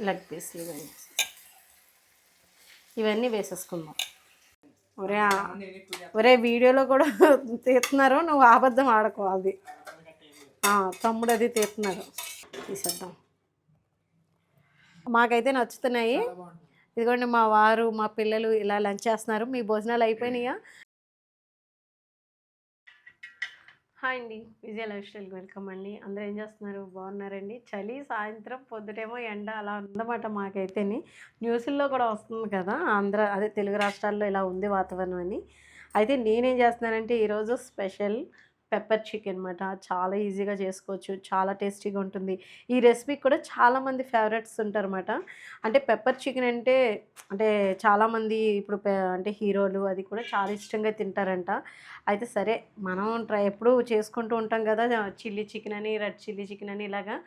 Leg పీస్లు ఇవన్నీ వేసేసుకుందాం. ఒరే వీడియోలో కూడా తీస్తున్నారు, నువ్వు అబద్ధం ఆడకు. అది తమ్ముడు అది తీస్తున్నారు, తీసేద్దాం. మాకైతే నచ్చుతున్నాయి. ఇదిగోండి మా వారు మా పిల్లలు ఇలా లంచ్ చేస్తున్నారు. మీ భోజనాలు అయిపోయినాయా? హాయ్ అండి, విజయ లైఫ్ స్టైల్కి వెల్కమ్ అండి. అందరూ ఏం చేస్తున్నారు? బాగున్నారండి? చలి, సాయంత్రం పొద్దుటేమో ఎండ, అలా ఉందన్నమాట. మాకైతేని న్యూస్లో కూడా వస్తుంది కదా, అదే తెలుగు రాష్ట్రాల్లో ఇలా ఉంది వాతావరణం అని. అయితే నేనేం చేస్తున్నానంటే ఈరోజు స్పెషల్ పెప్పర్ చికెన్ అనమాట. చాలా ఈజీగా చేసుకోవచ్చు, చాలా టేస్టీగా ఉంటుంది. ఈ రెసిపీకి కూడా చాలామంది ఫేవరెట్స్ ఉంటారన్నమాట. అంటే పెప్పర్ చికెన్ అంటే చాలామంది ఇప్పుడు అంటే హీరోలు అది కూడా చాలా ఇష్టంగా తింటారంట. అయితే సరే మనం ఎప్పుడూ చేసుకుంటూ ఉంటాం కదా, చిల్లీ చికెన్ అని, రెడ్ చిల్లీ చికెన్ అని, ఇలాగా.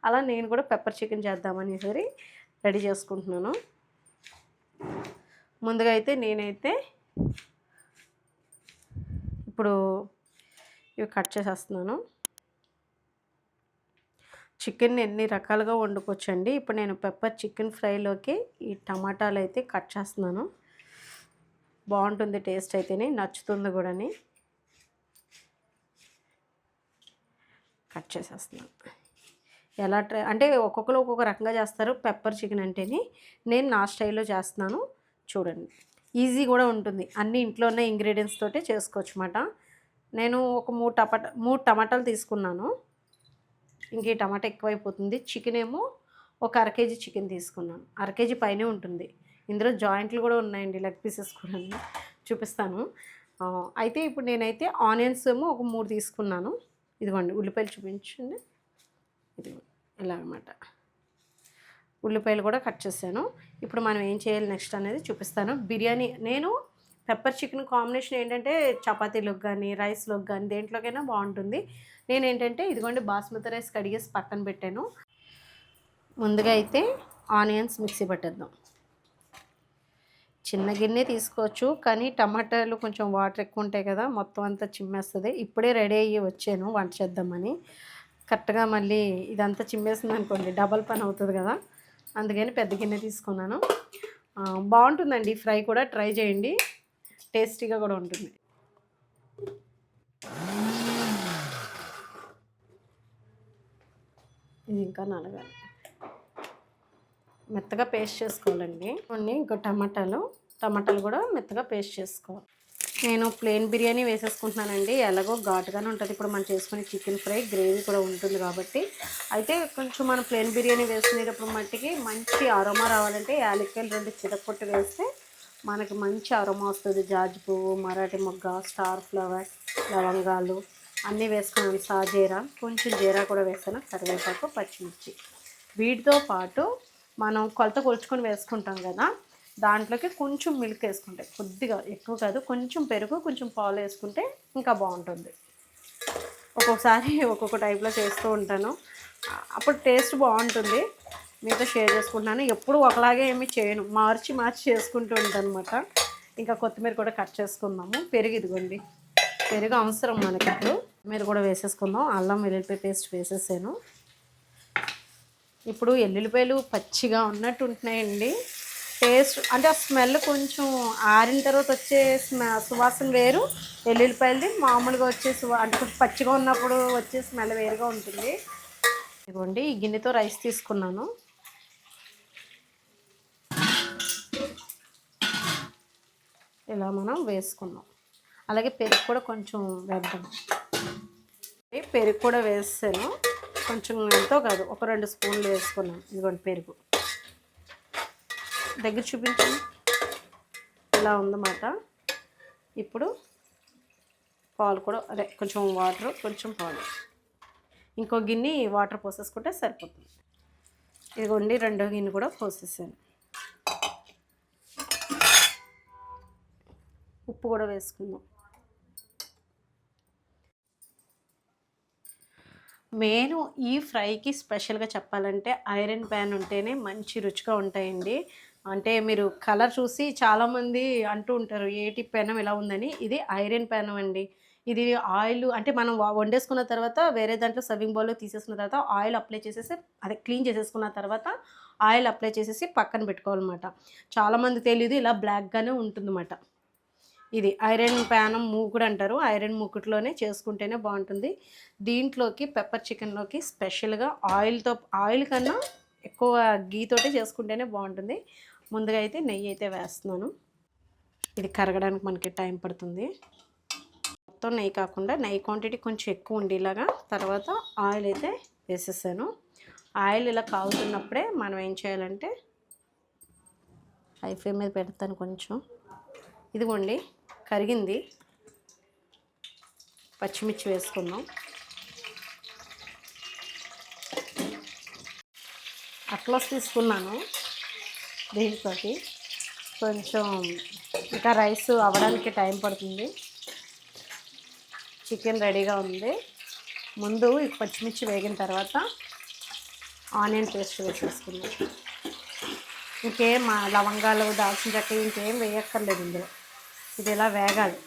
అలా నేను కూడా పెప్పర్ చికెన్ చేద్దామని సరే రెడీ చేసుకుంటున్నాను. ముందుగా అయితే నేనైతే ఇప్పుడు ఇవి కట్ చేసేస్తున్నాను. చికెన్ని ఎన్ని రకాలుగా వండుకోవచ్చండి. ఇప్పుడు నేను పెప్పర్ చికెన్ ఫ్రైలోకి ఈ టమాటాలు అయితే కట్ చేస్తున్నాను. బాగుంటుంది టేస్ట్, అయితేనే నచ్చుతుంది కూడాని. కట్ చేసేస్తున్నాను. ఎలా అంటే ఒక్కొక్కరు ఒక్కొక్క రకంగా చేస్తారు పెప్పర్ చికెన్ అంటేని. నేను నా స్టైల్లో చేస్తున్నాను, చూడండి. ఈజీ కూడా ఉంటుంది, అన్ని ఇంట్లో ఉన్న ఇంగ్రీడియంట్స్ తోటే చేసుకోవచ్చు అన్నమాట. నేను ఒక 3 టమాటాలు తీసుకున్నాను. ఇంక ఈ టమాటా ఎక్కువైపోతుంది. చికెన్ ఏమో ఒక అర కేజీ చికెన్ తీసుకున్నాను. అర కేజీ పైనే ఉంటుంది. ఇందులో జాయింట్లు కూడా ఉన్నాయండి, లెగ్ పీసెస్ కూడా చూపిస్తాను. అయితే ఇప్పుడు నేనైతే ఆనియన్స్ ఏమో ఒక 3 తీసుకున్నాను. ఇదిగోండి ఉల్లిపాయలు చూపించండి. ఇదిగోండి ఇలా అన్నమాట. ఉల్లిపాయలు కూడా కట్ చేశాను. ఇప్పుడు మనం ఏం చేయాలి నెక్స్ట్ అనేది చూపిస్తాను. బిర్యానీ నేను పెప్పర్ చికెన్ కాంబినేషన్ ఏంటంటే చపాతీలోకి కానీ, రైస్లోకి కానీ, దేంట్లోకైనా బాగుంటుంది. నేనేంటంటే ఇదిగోండి బాస్మతి రైస్ కడిగేసి పక్కన పెట్టాను. ముందుగా అయితే ఆనియన్స్ మిక్సీ పట్టేద్దాం. చిన్న గిన్నె తీసుకోవచ్చు, కానీ టమాటాలు కొంచెం వాటర్ ఎక్కువ ఉంటాయి కదా, మొత్తం అంతా చిమ్మేస్తుంది. ఇప్పుడే రెడీ అయ్యి వచ్చాను వంట చేద్దామని. కరెక్ట్గా మళ్ళీ ఇదంతా చిమ్మేస్తుంది అనుకోండి, డబల్ పని అవుతుంది కదా, అందుకని పెద్ద గిన్నె తీసుకున్నాను. బాగుంటుందండి ఫ్రై కూడా, ట్రై చేయండి, టేస్టీగా కూడా ఉంటుంది. ఇది ఇంకా నలగాలి, మెత్తగా పేస్ట్ చేసుకోవాలండి. ఇంకా టమాటాలు కూడా మెత్తగా పేస్ట్ చేసుకోవాలి. నేను ప్లెయిన్ బిర్యానీ వేసేసుకుంటున్నానండి. ఎలాగో ఘాటుగానే ఉంటుంది. ఇప్పుడు మనం చేసుకునే చికెన్ ఫ్రై గ్రేవీ కూడా ఉంటుంది కాబట్టి. అయితే కొంచెం మనం ప్లెయిన్ బిర్యానీ వేసుకునేటప్పుడు మట్టికి మంచి అరోమా రావాలంటే యాలక్కాయలు 2 చితక్కొట్టి వేస్తే మనకి మంచి అరోమా వస్తుంది. జాజి పువ్వు, మరాఠీ మొగ్గ, స్టార్ ఫ్లవర్, లవంగాలు అన్నీ వేసుకున్నాను. సాజీరా, కొంచెం జీరా కూడా వేసాను, కరివేపాకు, పచ్చిమిర్చి. వీటితో పాటు మనం కొలత కొలుచుకొని వేసుకుంటాం కదా, దాంట్లోకి కొంచెం మిల్క్ వేసుకుంటే, కొద్దిగా ఎక్కువ కాదు, కొంచెం పెరుగు, కొంచెం పాలు వేసుకుంటే ఇంకా బాగుంటుంది. ఒక్కొక్కసారి ఒక్కొక్క టైప్లో చేస్తూ ఉంటాను, అప్పుడు టేస్ట్ బాగుంటుంది. మీతో షేర్ చేసుకుంటున్నాను. ఎప్పుడు ఒకలాగే ఏమి చేయను, మార్చి చేసుకుంటూ ఉంటాను అనమాట. ఇంకా కొత్తిమీర కూడా కట్ చేసుకుందాము. పెరుగు ఇదిగోండి, పెరుగు అవసరం మనకి. ఇప్పుడు మీరు కూడా వేసేసుకుందాం. అల్లం వెల్లుల్లిపాయ పేస్ట్ వేసేసాను. ఇప్పుడు ఎల్లుల్లిపాయలు పచ్చిగా ఉన్నట్టు ఉంటున్నాయండి. టేస్ట్ అంటే ఆ స్మెల్ కొంచెం ఆరిన తర్వాత వచ్చే సువాసన వేరు, ఎల్లుల్లిపాయలది మామూలుగా వచ్చే అంటే కొంచెం పచ్చిగా ఉన్నప్పుడు వచ్చే స్మెల్ వేరుగా ఉంటుంది. ఇదిగోండి ఈ గిన్నెతో రైస్ తీసుకున్నాను. ఇలా మనం వేసుకున్నాం. అలాగే పెరుగు కూడా కొంచెం వేద్దాం. పెరుగు కూడా వేసాను, కొంచెం ఎంతో కాదు, ఒక 2 స్పూన్లు వేసుకున్నాను. ఇదిగోండి పెరుగు దగ్గర చూపించండి, ఇలా ఉందన్నమాట. ఇప్పుడు పాలు కూడా, అదే కొంచెం వాటర్, కొంచెం పాలు, ఇంకో గిన్నె వాటర్ పోసేసుకుంటే సరిపోతుంది. ఇదిగోండి 2వ గిన్నె కూడా పోసేసాను. ఉప్పు కూడా వేసుకుందాం. మెయిన్ ఈ ఫ్రైకి స్పెషల్గా చెప్పాలంటే ఐరన్ ప్యాన్ ఉంటేనే మంచి రుచిగా ఉంటాయండి. అంటే మీరు కలర్ చూసి చాలామంది అంటూ ఉంటారు ఏటి పెనం ఇలా ఉందని. ఇది ఐరన్ ప్యాన్ అండి. ఇది ఆయిల్ అంటే మనం వండేసుకున్న తర్వాత వేరే దాంట్లో సర్వింగ్ బౌల్‌లో తీసేసుకున్న తర్వాత ఆయిల్ అప్లై చేసేసి అదే క్లీన్ చేసేసుకున్న తర్వాత ఆయిల్ అప్లై చేసేసి పక్కన పెట్టుకోవాలన్నమాట. చాలామంది తెలీదు ఇలా బ్లాక్‌గానే ఉంటుందన్నమాట. ఇది ఐరన్ ప్యానం మూకుడు అంటారు. ఐరన్ మూకుడులోనే చేసుకుంటేనే బాగుంటుంది. దీంట్లోకి పెప్పర్ చికెన్‌లోకి స్పెషల్‌గా ఆయిల్ కన్నా ఎక్కువ ఘీ తోటే చేసుకుంటేనే బాగుంటుంది. ముందుగా అయితే నెయ్యి అయితే వేస్తున్నాను. ఇది కరగడానికి మనకి టైం పడుతుంది. మొత్తం నెయ్యి కాకుండా నెయ్యి క్వాంటిటీ కొంచెం ఎక్కువ ఉండేలాగా తర్వాత ఆయిల్ అయితే వేసేసాను. ఆయిల్ ఇలా కాగుతున్నప్పుడే మనం ఏం చేయాలంటే హై ఫ్లేమ్ మీద పెడతాను కొంచెం. ఇదిగోండి కరిగింది. పచ్చిమిర్చి వేసుకుందాం. అట్లస్ తీసుకున్నాను దీంట్లోకి. కొంచెం ఇంకా రైస్ అవ్వడానికి టైం పడుతుంది. చికెన్ రెడీగా ఉంది. ముందు ఈ పచ్చిమిర్చి వేగిన తర్వాత ఆనియన్ పేస్ట్ వేసేసుకున్నాం. ఇంకేం లవంగాలు దాల్చిన చెక్క ఇంకేం వేయక్కర్లేదు ఇందులో. ఇది ఇలా వేగాలి.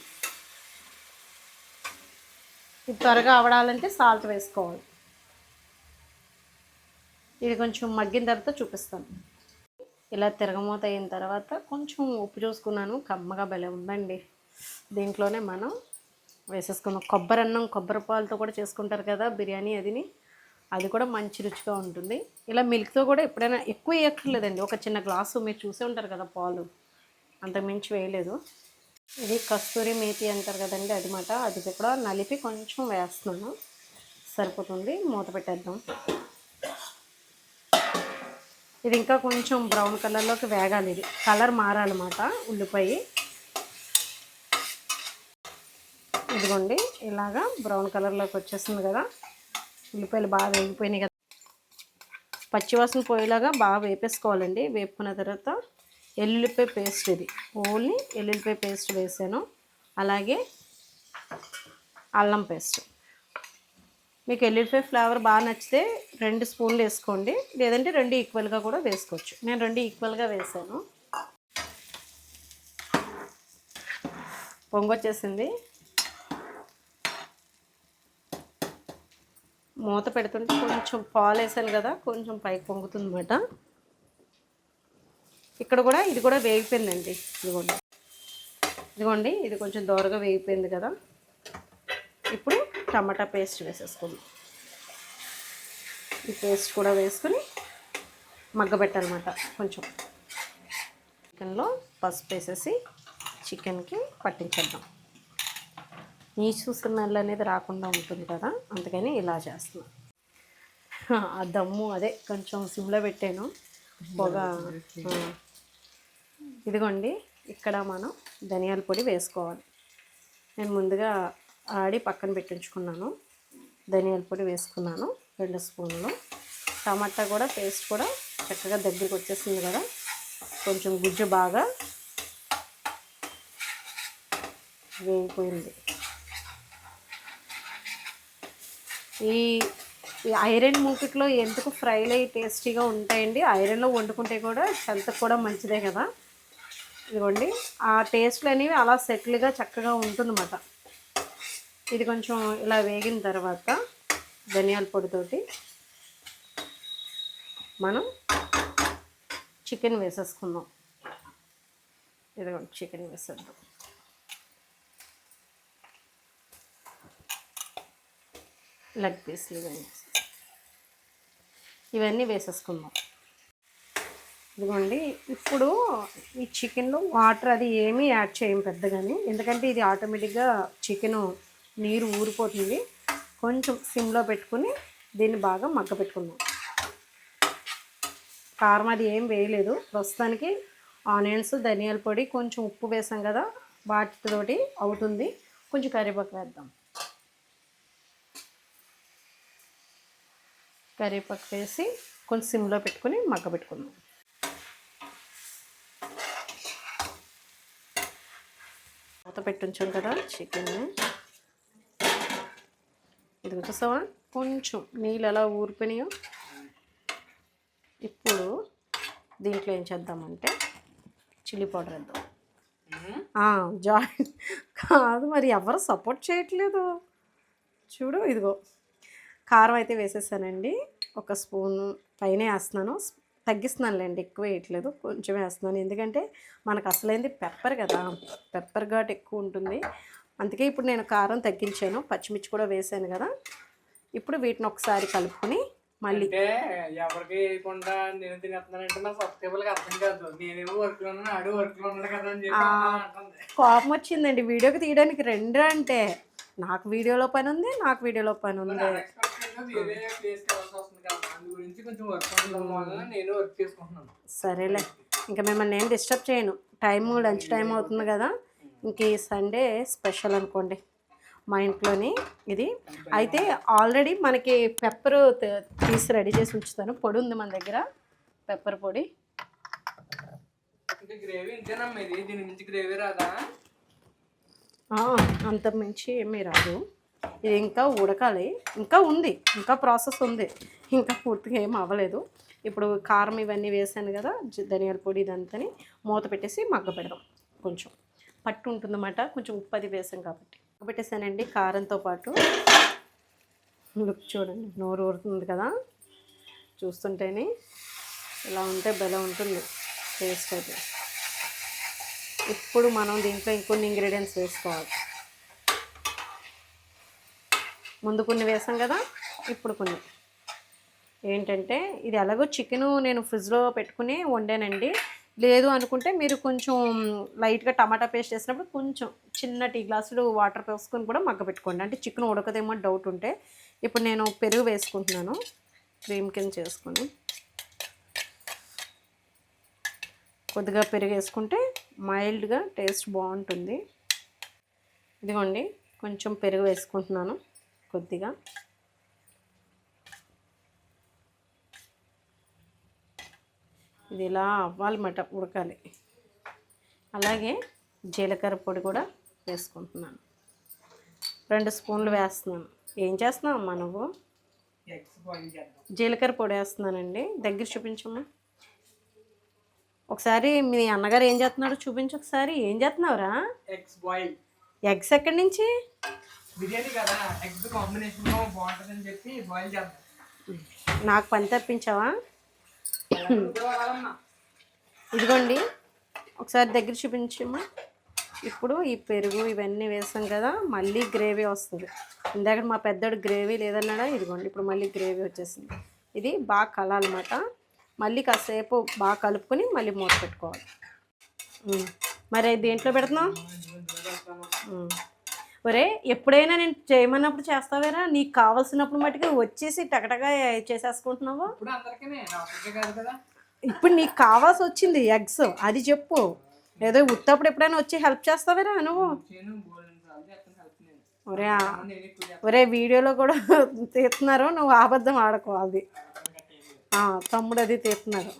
ఇది త్వరగా అవడాలంటే సాల్ట్ వేసుకోవాలి. ఇది కొంచెం మగ్గిన తర్వాత చూపిస్తాను. ఇలా తిరగమూత అయిన తర్వాత కొంచెం ఉప్పు చూసుకున్నాను. కమ్మగా భలే ఉందండి. దీంట్లోనే మనం వేసేసుకున్నాం. కొబ్బరి అన్నం కొబ్బరి పాలతో కూడా చేసుకుంటారు కదా బిర్యానీ, అది కూడా మంచి రుచిగా ఉంటుంది. ఇలా మిల్క్తో కూడా ఎప్పుడైనా ఎక్కువ వేయక్కర్లేదండి. ఒక చిన్న గ్లాసు మీరు చూసే ఉంటారు కదా పాలు, అంతకుమించి వేయలేదు. ఇది కస్తూరి మేతి అంటారు కదండి, అది కూడా నలిపి కొంచెం వేస్తున్నాను. సరిపోతుంది. మూత పెట్టేద్దాం. ఇది ఇంకా కొంచెం బ్రౌన్ కలర్లోకి వేగాలి. ఇది కలర్ మారాలన్నమాట ఉల్లిపాయ. ఇదిగోండి ఇలాగా బ్రౌన్ కలర్లోకి వచ్చేస్తుంది కదా. ఉల్లిపాయలు బాగా వేగిపోయినాయి కదా. పచ్చివాసన పోయేలాగా బాగా వేపేసుకోవాలండి. వేపుకున్న తర్వాత ఎల్లుల్లిపాయ పేస్ట్, ఇది ఓన్లీ ఎల్లుల్లిపాయ పేస్ట్ వేసాను. అలాగే అల్లం పేస్ట్. మీకు ఎల్లుల్లిపాయ ఫ్లేవర్ బాగా నచ్చితే 2 స్పూన్లు వేసుకోండి, లేదంటే 2 ఈక్వల్గా కూడా వేసుకోవచ్చు. నేను 2 ఈక్వల్గా వేసాను. పొంగొచ్చేసింది. మూత పెడుతుంటే కొంచెం పాలు వేసాను కదా, కొంచెం పైకి పొంగుతుంది అన్నమాట. ఇక్కడ కూడా ఇది కూడా వేగిపోయిందండి. ఇదిగోండి ఇది కొంచెం దోరగా వేగిపోయింది కదా. ఇప్పుడు టమాటా పేస్ట్ వేసేసుకుందాం. ఈ పేస్ట్ కూడా వేసుకుని మగ్గబెట్టాలన్నమాట. కొంచెం చికెన్లో పసుపు వేసేసి చికెన్కి పట్టించేద్దాం. నీచు స్మెల్ అనేది రాకుండా ఉంటుంది కదా, అందుకని ఇలా చేస్తున్నాను. ఆ దమ్ము అదే కొంచెం సిమ్లో పెట్టాను పొగ. ఇదిగోండి ఇక్కడ మనం ధనియాల పొడి వేసుకోవాలి. నేను ముందుగా ఆడి పక్కన పెట్టించుకున్నాను. ధనియాల పొడి వేసుకున్నాను 2 స్పూన్లు. టమాటా కూడా పేస్ట్ కూడా చక్కగా దగ్గరికి వచ్చేసింది కదా. కొంచెం గుజ్జు బాగా వేగిపోయింది. ఈ ఐరన్ మూకిట్లో ఎందుకు ఫ్రైలు అవి టేస్టీగా ఉంటాయండి. ఐరన్లో వండుకుంటే కూడా హెల్త్కి కూడా మంచిదే కదా. ఇదిగోండి ఆ టేస్ట్లు అనేవి అలా సెటిల్గా చక్కగా ఉంటుందన్నమాట. ఇది కొంచెం ఇలా వేగిన తర్వాత ధనియాల పొడితోటి మనం చికెన్ వేసేసుకుందాం. ఇదిగోండి చికెన్ వేసేద్దాం. లెగ్ పీస్లు ఇవన్నీ వేసేసుకుందాం. ఇదిగోండి ఇప్పుడు ఈ చికెన్లో వాటర్ అది ఏమీ యాడ్ చేయం పెద్దగాని, ఎందుకంటే ఇది ఆటోమేటిక్గా చికెను నీరు ఊరిపోతుంది. కొంచెం సిమ్లో పెట్టుకుని దీన్ని బాగా మగ్గ పెట్టుకుందాం. కారం అది ఏం వేయలేదు ప్రస్తుతానికి. ఆనియన్స్, ధనియాల పొడి, కొంచెం ఉప్పు వేసాం కదా, వాటితోటి అవుతుంది. కొంచెం కరివేపాకు వేద్దాం. కరివేపాకు వేసి కొంచెం సిమ్లో పెట్టుకుని మగ్గ పెట్టుకుందాం. మూత పెట్టుంచాం కదా చికెన్. ఇది చూసావా కొంచెం నీళ్ళు ఎలా ఊరిపోయినాయో. ఇప్పుడు దీంట్లో ఏం చేద్దామంటే చిల్లీ పౌడర్ వేద్దాం. కాదు మరి ఎవరు సపోర్ట్ చేయట్లేదు. చూడు ఇదిగో కారం అయితే వేసేసానండి. ఒక స్పూను పైనే వేస్తున్నాను, తగ్గిస్తున్నానులేండి, ఎక్కువ వేయట్లేదు, కొంచెం వేస్తున్నాను. ఎందుకంటే మనకు అసలైంది పెప్పర్ కదా, పెప్పర్ ఘాట్ ఎక్కువ ఉంటుంది. అందుకే ఇప్పుడు నేను కారం తగ్గించాను, పచ్చిమిర్చి కూడా వేసాను కదా. ఇప్పుడు వీటిని ఒకసారి కలుపుకొని మళ్ళీ ఎవరికి వేయకుండా నేను తినేస్తున్నానంటే నా సబ్స్క్రైబర్కి అర్థం కాదు, నేనేమో వర్క్లో ఉన్నాను, ఆడు వర్క్లో ఉన్నాడు కదా అని చెప్పి కోపం వచ్చిందండి వీడియోకి తీయడానికి. రెండు అంటే నాకు వీడియోలో పని ఉంది, నాకు వీడియోలో పని ఉంది. సరేలే, ఇంకా మిమ్మల్ని నేను డిస్టర్బ్ చేయను. టైము లంచ్ టైం అవుతుంది కదా. ఇంక ఈ సండే స్పెషల్ అనుకోండి మా ఇంట్లోని. ఇది అయితే ఆల్రెడీ మనకి పెప్పర్ తీసి రెడీ చేసి ఉంచుతాను. పొడి ఉంది మన దగ్గర, పెప్పర్ పొడి. అంత మించి ఏమీ రాదు. ఇది ఇంకా ఉడకాలి, ఇంకా ఉంది, ఇంకా ప్రాసెస్ ఉంది, ఇంకా పూర్తిగా ఏం అవ్వలేదు. ఇప్పుడు కారం ఇవన్నీ వేసాను కదా, ధనియాల పొడి ఇదంతని మూత పెట్టేసి మగ్గ పెడదాం. కొంచెం పట్టు ఉంటుందన్నమాట, కొంచెం ఉప్పు అది వేసాం కాబట్టి పెట్టేసానండి. కారంతో పాటు లుక్ చూడండి, నోరు ఊరుతుంది కదా చూస్తుంటేనే. ఇలా ఉంటే భలే ఉంటుంది టేస్ట్ అయితే. ఇప్పుడు మనం దీంట్లో ఇంకొన్ని ఇంగ్రీడియంట్స్ వేసుకోవాలి. ముందు కొన్ని వేసాం కదా, ఇప్పుడు కొన్ని. ఏంటంటే ఇది ఎలాగో చికెను నేను ఫ్రిడ్జ్లో పెట్టుకుని వండానండి. లేదు అనుకుంటే మీరు కొంచెం లైట్గా టమాటా పేస్ట్ వేసినప్పుడు కొంచెం చిన్న టీ గ్లాసులు వాటర్ పోసుకొని కూడా మగ్గ పెట్టుకోండి. అంటే చికెన్ ఉడకదేమో డౌట్ ఉంటే. ఇప్పుడు నేను పెరుగు వేసుకుంటున్నాను, క్రీమ్ కింద చేసుకొని. కొద్దిగా పెరుగు వేసుకుంటే మైల్డ్గా టేస్ట్ బాగుంటుంది. ఇదిగోండి కొంచెం పెరుగు వేసుకుంటున్నాను కొద్దిగా. ఇది ఇలా అవ్వాలన్నమాట, ఉడకాలి. అలాగే జీలకర్ర పొడి కూడా వేసుకుంటున్నాను, 2 స్పూన్లు వేస్తున్నాను. ఏం చేస్తున్నావు అమ్మా నువ్వు? జీలకర్ర పొడి వేస్తున్నానండి. దగ్గర చూపించమ్మా ఒకసారి. మీ అన్నగారు ఏం చేస్తున్నాడు చూపించు ఒకసారి. ఏం చేస్తున్నావురా? ఎగ్స్ ఎక్కడి నుంచి? బిర్యానీ కదా, ఎగ్స్ కాంబినేషన్లో బాగుంటుందని చెప్పి బాయిల్ చేద్దాం. నాకు పని తప్పించావా? ఇదిగోండి ఒకసారి దగ్గర చూపించమ్మా. ఇప్పుడు ఈ పెరుగు ఇవన్నీ వేసాం కదా, మళ్ళీ గ్రేవీ వస్తుంది. ఇందాక మా పెద్దోడు గ్రేవీ లేదన్నాడా, ఇదిగోండి ఇప్పుడు మళ్ళీ గ్రేవీ వచ్చేసింది. ఇది బాగా కలాలన్నమాట. మళ్ళీ కాసేపు బాగా కలుపుకొని మళ్ళీ మూత పెట్టుకోవాలి. మరి దేంట్లో పెడుతున్నావు? ఒరే ఎప్పుడైనా నేను చేయమన్నప్పుడు చేస్తావేరా? నీకు కావాల్సినప్పుడు మటుకు వచ్చేసి టకటగా చేసేసుకుంటున్నావు. ఇప్పుడు నీకు కావాల్సి వచ్చింది ఎగ్స్, అది చెప్పు. ఏదో ఉత్తప్పుడు ఎప్పుడైనా వచ్చి హెల్ప్ చేస్తావేరా నువ్వు? ఒరే వీడియోలో కూడా తీస్తున్నారు, నువ్వు అబద్ధం ఆడుకోవాలి. తమ్ముడు అది తీస్తున్నారు.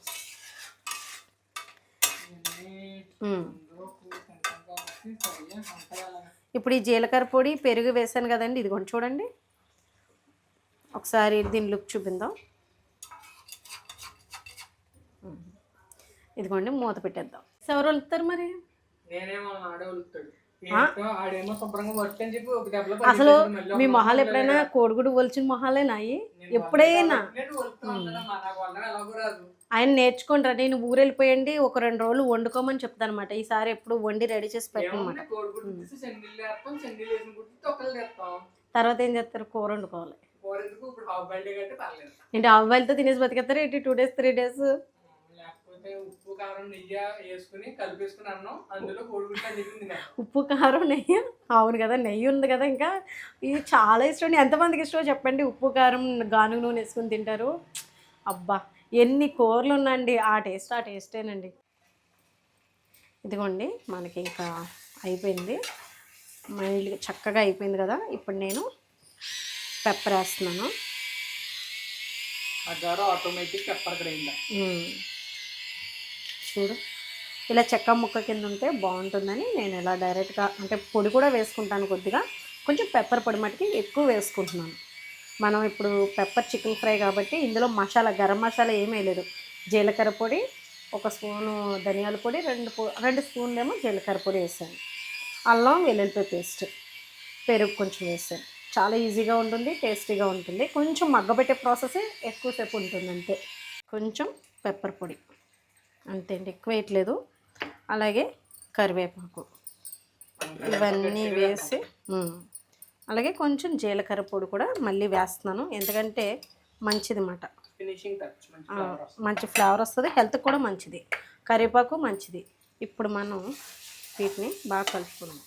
ఇప్పుడు ఈ జీలకర్ర పొడి పెరుగు వేసాను కదండి, ఇదిగోండి చూడండి. ఒకసారి దీని లుక్ చూపిందాం. ఇదిగోండి మూత పెట్టేద్దాం. ఎవరు వెళ్తారు మరి? అసలు మీ మొహాలు ఎప్పుడైనా కోడిగుడు ఒలిచిన మొహాలేనాయి? ఎప్పుడైనా ఆయన నేర్చుకుంటారా? నేను ఊరు వెళ్ళిపోయండి, ఒక 2 రోజులు వండుకోమని చెప్తాను అనమాట. ఈసారి ఎప్పుడు వండి రెడీ చేసి పెట్టనమాట. తర్వాత ఏం చేస్తారు? కూర వండుకోవాలి. ఏంటి ఆవుబాయిలతో తినేసి బతికేస్తారు ఏంటి 2 days 3 days? ఉప్పు కారం నెయ్యి వేసుకుని కలిపేసుకుని అన్నం, అందులో కోడిగుడ్డు. ఉప్పు కారం నెయ్యి, అవును కదా, నెయ్యి ఉంది కదా. ఇంకా ఇది చాలా ఇష్టం. ఎంతమందికి ఇష్టమో చెప్పండి. ఉప్పు కారం గానుగ నూనె వేసుకుని తింటారు. అబ్బా ఎన్ని కూరలు ఉన్నాయండి, ఆ టేస్టేనండి. ఇదిగోండి మనకి ఇంకా అయిపోయింది, మైల్డ్గా చక్కగా అయిపోయింది కదా. ఇప్పుడు నేను పెప్పర్ వేస్తున్నాను. Automatic pepper grinder. చూడు ఇలా చెక్క ముక్క కింద ఉంటే బాగుంటుందని నేను ఇలా డైరెక్ట్గా, అంటే పొడి కూడా వేసుకుంటాను కొద్దిగా. కొంచెం పెప్పర్ పొడి మటుకి ఎక్కువ వేసుకుంటున్నాను. మనం ఇప్పుడు పెప్పర్ చికెన్ ఫ్రై కాబట్టి ఇందులో మసాలా, గరం మసాలా ఏమీ లేదు. జీలకర్ర పొడి 1 స్పూను, ధనియాల పొడి 2 స్పూన్లేమో జీలకర్ర పొడి వేసాను. అల్లం వెల్లుల్లిపాయ పేస్ట్, పెరుగు కొంచెం వేసాను. చాలా ఈజీగా ఉంటుంది, టేస్టీగా ఉంటుంది. కొంచెం మగ్గబెట్టే ప్రాసెస్ ఎక్కువసేపు ఉంటుంది అంతే. కొంచెం పెప్పర్ పొడి అంతే అండి, ఎక్కువ వేయట్లేదు. అలాగే కరివేపాకు ఇవన్నీ వేసి అలాగే కొంచెం జీలకర్ర పొడి కూడా మళ్ళీ వేస్తున్నాను, ఎందుకంటే మంచిది మాట, ఫినిషింగ్ టచ్ మంచి ఫ్లేవర్ వస్తుంది, హెల్త్కి కూడా మంచిది. కరివేపాకు మంచిది. ఇప్పుడు మనం వీటిని బాగా కలుపుకున్నాం.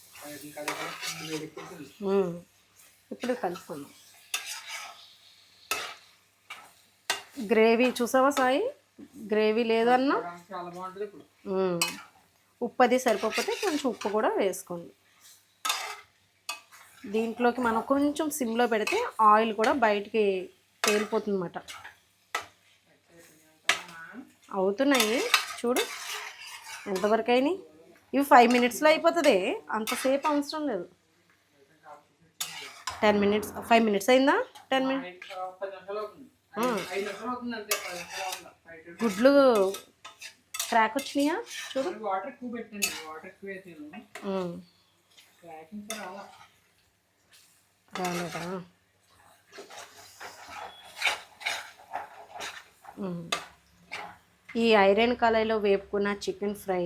ఇప్పుడు కలుపుకున్నాం. గ్రేవీ చూసావా సాయి, గ్రేవీ లేదన్నా. చాలా బాగుంటుంది. ఇప్పుడు ఉప్పు అది సరిపోతే కొంచెం ఉప్పు కూడా వేసుకోండి. దీంట్లోకి మనం కొంచెం సిమ్లో పెడితే ఆయిల్ కూడా బయటికి తేలిపోతుంది అన్నమాట. అవుతున్నాయి చూడు ఎంతవరకు అయినాయి. ఇవి 5 మినిట్స్లో అయిపోతుంది, అంతసేపు అవసరం లేదు. 10 మినిట్స్ 5 మినిట్స్ అయిందా? 10 మినిట్స్ గుడ్లు క్రాక్ వచ్చినాయా చూడు. వాటర్ ఎక్కువ పెట్టండి, వాటర్ ఎక్కువ వేసాను. రాలేదా? ఈ ఐరన్ కళాయిలో వేపుకున్న చికెన్ ఫ్రై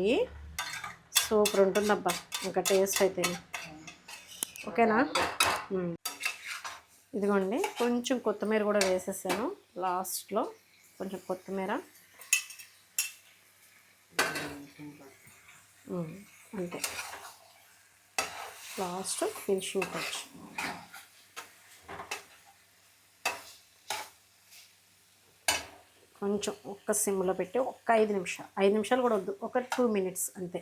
సూపర్ ఉంటుందబ్బా, ఇంకా టేస్ట్ అయితే. ఓకేనా? ఇదిగోండి కొంచెం కొత్తిమీర కూడా వేసేసాను లాస్ట్లో, కొంచెం కొత్తిమీర అంతే, లాస్ట్ ఫినిషింగ్ టచ్. కొంచెం ఒక్క సిమ్లో పెట్టి ఒక్క 5 నిమిషాలు కూడా వద్దు, ఒక 2 మినిట్స్ అంతే.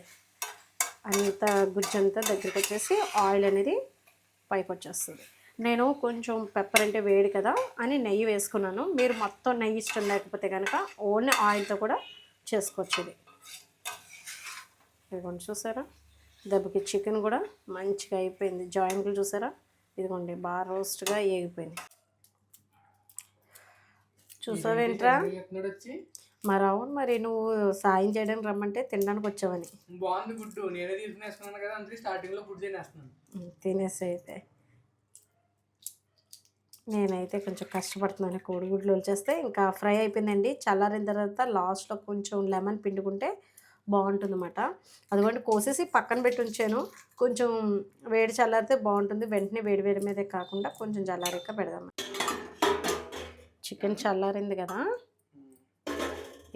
అంత గుజ్జంతా దగ్గరికి వచ్చేసి ఆయిల్ అనేది పైకి వచ్చేస్తుంది. నేను కొంచెం పెప్పర్ అంటే వేడి కదా అని నెయ్యి వేసుకున్నాను. మీరు మొత్తం నెయ్యి ఇష్టం లేకపోతే కనుక ఓన్లీ ఆయిల్తో కూడా చేసుకోవచ్చు. ఇదిగోండి చూసారా, దెబ్బకి చికెన్ కూడా మంచిగా అయిపోయింది. జాయింట్లు చూసారా, ఇదిగోండి బాగా రోస్ట్గా ఏగిపోయింది. చూసావేంట్రా? మరి అవును, మరి నువ్వు సాయం చేయడానికి రమ్మంటే తినడానికి వచ్చావని. బాగుంది గుడ్డు, నేనే తీసుకునేసుకున్నాను కదా, అందుకే స్టార్టింగ్లో గుడ్డు తినేస్తున్నాను. తినేసి అయితే నేనైతే కొంచెం కష్టపడుతున్నాను. కోడిగుడ్లు వచ్చేస్తే ఇంకా ఫ్రై అయిపోయిందండి. చల్లారిన తర్వాత లాస్ట్లో కొంచెం లెమన్ పిండుకుంటే బాగుంటుంది అన్నమాట. అదిగోండి కోసేసి పక్కన పెట్టి ఉంచాను. కొంచెం వేడి చల్లారితే బాగుంటుంది, వెంటనే వేడి వేడి మీదే కాకుండా కొంచెం చల్లారాక పెడదాం. చికెన్ చల్లారింది కదా,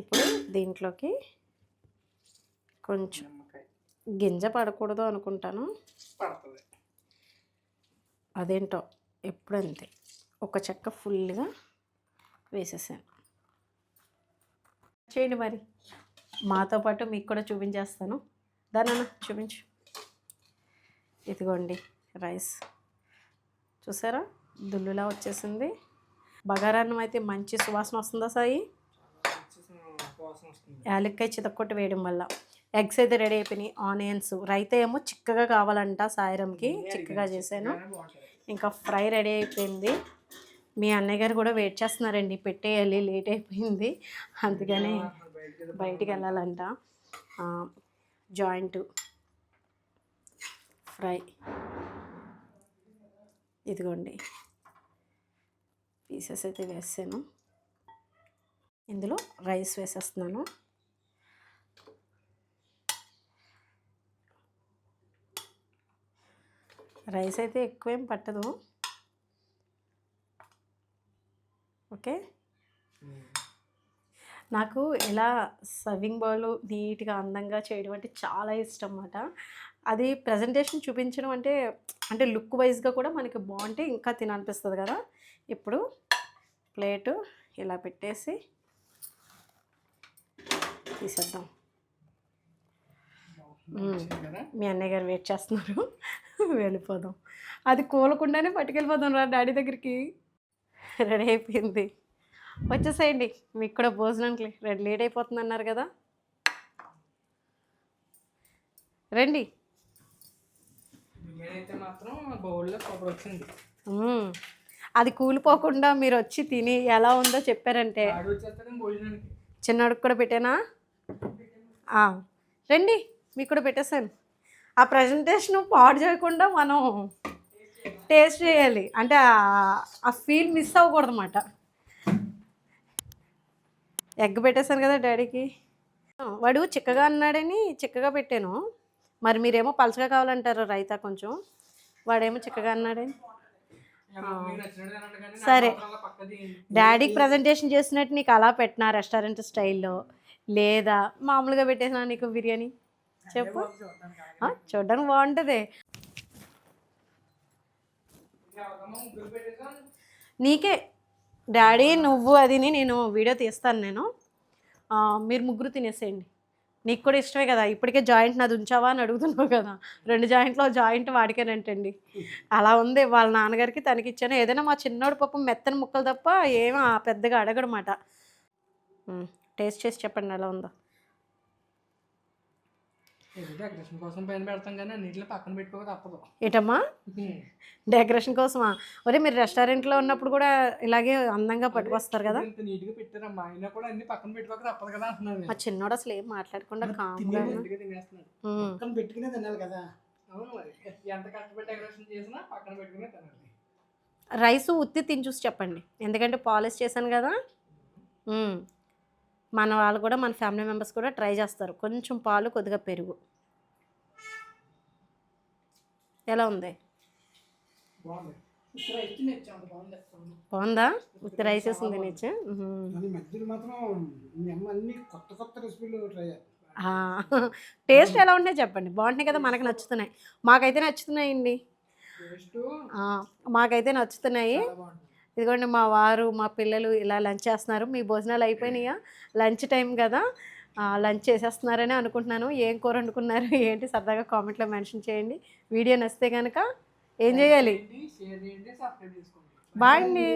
ఇప్పుడు దీంట్లోకి కొంచెం గింజ పడకూడదు అనుకుంటాను, అదేంటో ఎప్పుడంతే ఒక చెక్క ఫుల్గా వేసేసాను. చేయండి మరి, మాతో పాటు మీకు కూడా చూపించేస్తాను. దానన్నా చూపించు. ఇదిగోండి రైస్ చూసారా, దుల్లులా వచ్చేసింది. బగారాన్నం అయితే మంచి సువాసన వస్తుందా సాయి? యాలక్కాయ చితక్కొట్టి వేయడం వల్ల. ఎగ్స్ అయితే రెడీ అయిపోయినాయి. ఆనియన్స్, రైతా ఏమో చిక్కగా కావాలంట సాయిరంకి, చిక్కగా చేశాను. ఇంకా ఫ్రై రెడీ అయిపోయింది. మీ అన్నయ్య గారు కూడా వెయిట్ చేస్తున్నారండి, పెట్టేయాలి, లేట్ అయిపోయింది అందుకని బయటికి వెళ్ళాలంట. జాయింట్ ఫ్రై ఇదిగోండి పీసెస్ అయితే వేసాను. ఇందులో రైస్ వేసేస్తున్నాను. రైస్ అయితే ఎక్కువేం పట్టదు. ఓకే, నాకు ఇలా సర్వింగ్ బౌల్ నీట్గా అందంగా చేయడం అంటే చాలా ఇష్టం అన్నమాట. అది ప్రజెంటేషన్ చూపించడం అంటే లుక్ వైజ్గా కూడా మనకి బాగుంటే ఇంకా తినాలనిపిస్తుంది కదా. ఇప్పుడు ప్లేటు ఇలా పెట్టేసి తీసేద్దాం. మీ అన్నయ్య గారు వెయిట్ చేస్తున్నారు, వెళ్ళిపోదాం. అది కూలకుండానే పట్టుకెళ్ళిపోదాం రా డాడీ దగ్గరికి. రెడీ అయిపోయింది, వచ్చేసేయండి. మీకు కూడా భోజనానికి లేట్ అయిపోతుంది అన్నారు కదా, రండి. అది కూలిపోకుండా మీరు వచ్చి తిని ఎలా ఉందో చెప్పారంటే. చిన్నోడికి కూడా పెట్టానా? రండి, మీకు కూడా పెట్టేశాను. ఆ ప్రజెంటేషన్ పాడు చేయకుండా మనం టేస్ట్ చేయాలి, అంటే ఆ ఫీల్ మిస్ అవ్వకూడదు అన్నమాట. ఎగ్ పెట్టేశాను కదా డాడీకి. వాడు చిక్కగా అన్నాడని చిక్కగా పెట్టాను, మరి మీరేమో పలచగా కావాలంటారు రైతా కొంచెం, వాడేమో చిక్కగా అన్నాడని. సరే, డాడీకి ప్రజెంటేషన్ చేసినట్టు నీకు అలా పెట్టినా రెస్టారెంట్ స్టైల్లో, లేదా మామూలుగా పెట్టేసినా నీకు బిర్యానీ చెప్పు. చూడడానికి బాగుంటుంది. నీకే డాడీ నువ్వు అదిని నేను వీడియో తీస్తాను నేను, మీరు ముగ్గురు తినేసేయండి. నీకు కూడా ఇష్టమే కదా, ఇప్పటికే జాయింట్ నాది ఉంచావా అని అడుగుతున్నావు కదా, 2 జాయింట్లో జాయింట్ వాడికేనంటండి. అలా ఉంది, వాళ్ళ నాన్నగారికి తనకి ఇచ్చాను. ఏదైనా మా చిన్నోడు పాపం మెత్తని ముక్కలు తప్ప ఏమో పెద్దగా అడగడమాట. టేస్ట్ చేసి చెప్పండి ఎలా ఉందో. డెకరేషన్ కోసం పైన పెడతాం కానీ అన్నింటిలో పక్కన పెట్టుకోక తప్పదు. ఏటమ్మా డెకరేషన్ కోసమా? ఒరే మీరు రెస్టారెంట్లో ఉన్నప్పుడు కూడా ఇలాగే అందంగా పట్టుకొస్తారు కదా. నీట్గా పెట్టారమ్మా, అయినా కూడా అన్ని పక్కన పెట్టుకోక తప్పదు కదా అంటున్నాను. మా చిన్నోడు అసలు ఏం మాట్లాడకుండా కామ్గా పక్కన పెట్టుకునే తినాలి కదా. అవును, మరి ఎంత కష్టపడి డెకరేషన్ చేసినా పక్కన పెట్టుకునే తినాలి. రైస్ ఉత్తి తిని చూసి చెప్పండి, ఎందుకంటే పాలిష్ చేశాను కదా. మన వాళ్ళు కూడా, మన ఫ్యామిలీ మెంబర్స్ కూడా ట్రై చేస్తారు. కొంచెం పాలు, కొద్దిగా పెరుగు. ఎలా ఉంది? బాగుందా? ఉత్తి రైస్ వేసింది తినచ్చు. టేస్ట్ ఎలా ఉంటాయి చెప్పండి, బాగుంటాయి కదా, మనకు నచ్చుతున్నాయి. మాకైతే నచ్చుతున్నాయండి, మాకైతే నచ్చుతున్నాయి. ఇదిగోండి మా వారు మా పిల్లలు ఇలా లంచ్ చేస్తున్నారు. మీ భోజనాలు అయిపోయినాయా? లంచ్ టైం కదా, లంచ్ చేసేస్తున్నారని అనుకుంటున్నాను. ఏం కూర వండుకున్నారు ఏంటి సరదాగా కామెంట్లో మెన్షన్ చేయండి. వీడియో నచ్చితే కనుక ఏం చేయాలి? బాయ్ అండి.